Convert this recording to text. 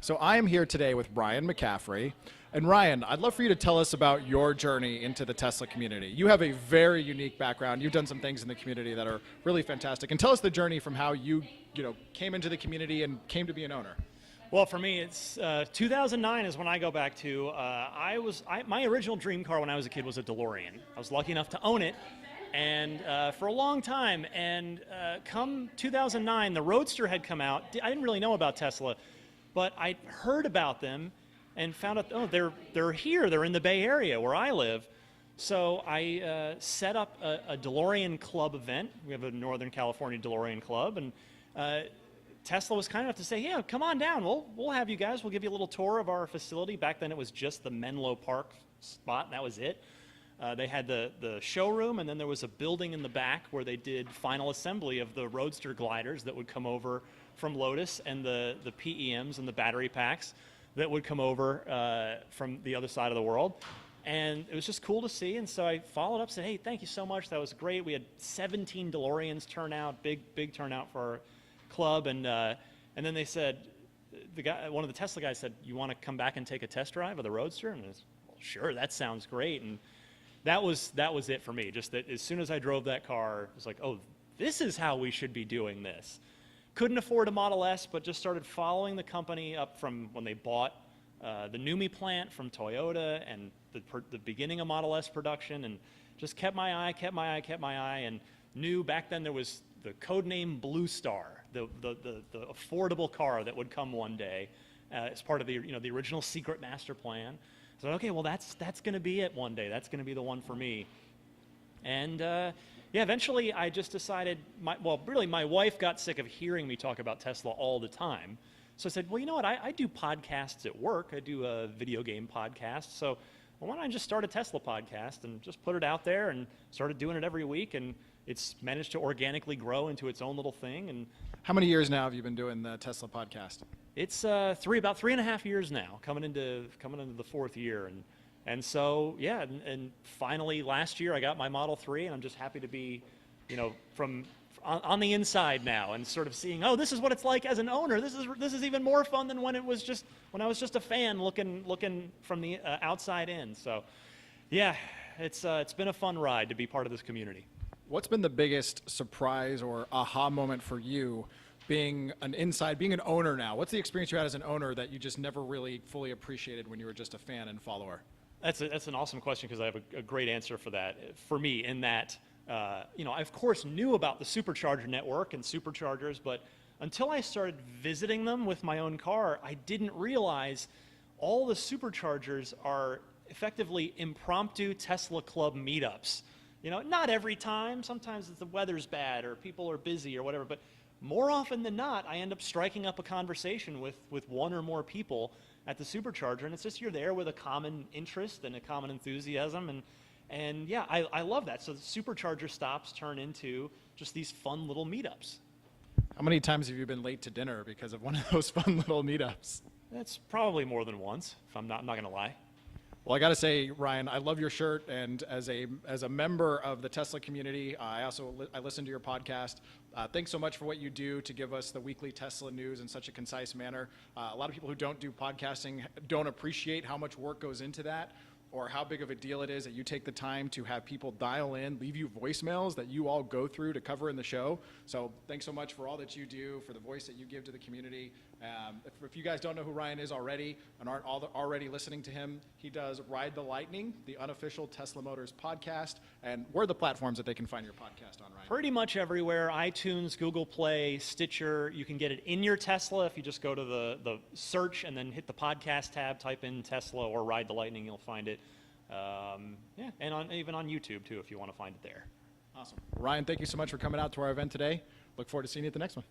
So I am here today with Ryan McCaffrey. And Ryan, I'd love for you to tell us about your journey into the Tesla community. You have a very unique background. You've done some things in the community that are really fantastic. And tell us the journey from how you came into the community and came to be an owner. Well, for me, it's 2009 is when I go back to. My original dream car when I was a kid was a DeLorean. I was lucky enough to own it, and for a long time. And come 2009, the Roadster had come out. I didn't really know about Tesla, but I heard about them and found out, oh, they're here. They're in the Bay Area where I live. So I set up a DeLorean Club event. We have a Northern California DeLorean Club, and Tesla was kind enough to say, yeah, come on down. We'll have you guys. We'll give you a little tour of our facility. Back then it was just the Menlo Park spot. That was it. They had the showroom, and then there was a building in the back where they did final assembly of the Roadster gliders that would come over from Lotus, and the PEMs and the battery packs that would come over from the other side of the world. And it was just cool to see, and so I followed up, said, hey, thank you so much. That was great. We had 17 DeLoreans turn out, big turnout for our club, and then they said, one of the Tesla guys said, you want to come back and take a test drive of the Roadster? And I was, well, sure, that sounds great. And that was it for me. Just that as soon as I drove that car, it was like, oh, this is how we should be doing this. Couldn't afford a Model S, but just started following the company up from when they bought the NUMMI plant from Toyota and the beginning of Model S production, and just kept my eye, and knew back then there was the codename Blue Star, the affordable car that would come one day as part of the the original secret master plan. So okay, well that's going to be it one day. That's going to be the one for me. And yeah, eventually I just decided. My wife got sick of hearing me talk about Tesla all the time. So I said, well, you know what? I do podcasts at work. I do a video game podcast. So well, why don't I just start a Tesla podcast and just put it out there, and started doing it every week, and it's managed to organically grow into its own little thing. And How many years now have you been doing the Tesla podcast? it's about 3.5 years now, coming into the fourth year, and so yeah, and finally last year I got my Model 3, and I'm just happy to be, from on the inside now, and sort of seeing, oh, this is what it's like as an owner. This is even more fun than when I was just a fan looking from the outside in. So yeah, it's been a fun ride to be part of this community. What's been the biggest surprise or aha moment for you being an owner now? What's the experience you had as an owner that you just never really fully appreciated when you were just a fan and follower? That's an awesome question, because I have a great answer for that. For me, in that, I of course knew about the supercharger network and superchargers, but until I started visiting them with my own car, I didn't realize all the superchargers are effectively impromptu Tesla Club meetups. Not every time. Sometimes the weather's bad or people are busy or whatever, but more often than not, I end up striking up a conversation with one or more people at the supercharger, and it's just you're there with a common interest and a common enthusiasm, and yeah, I love that. So the supercharger stops turn into just these fun little meetups. How many times have you been late to dinner because of one of those fun little meetups? That's probably more than once, if I'm not going to lie. Well, I got to say, Ryan, I love your shirt, and as a member of the Tesla community, I listen to your podcast. Thanks so much for what you do to give us the weekly Tesla news in such a concise manner. A lot of people who don't do podcasting don't appreciate how much work goes into that, or how big of a deal it is that you take the time to have people dial in, leave you voicemails that you all go through to cover in the show. So thanks so much for all that you do, for the voice that you give to the community. If you guys don't know who Ryan is already and aren't already listening to him, he does Ride the Lightning, the unofficial Tesla Motors podcast. And where are the platforms that they can find your podcast on, Ryan? Pretty much everywhere. iTunes, Google Play, Stitcher. You can get it in your Tesla if you just go to the search and then hit the podcast tab, type in Tesla or Ride the Lightning, you'll find it. Yeah, and even on YouTube too if you want to find it there. Awesome. Ryan, thank you so much for coming out to our event today. Look forward to seeing you at the next one.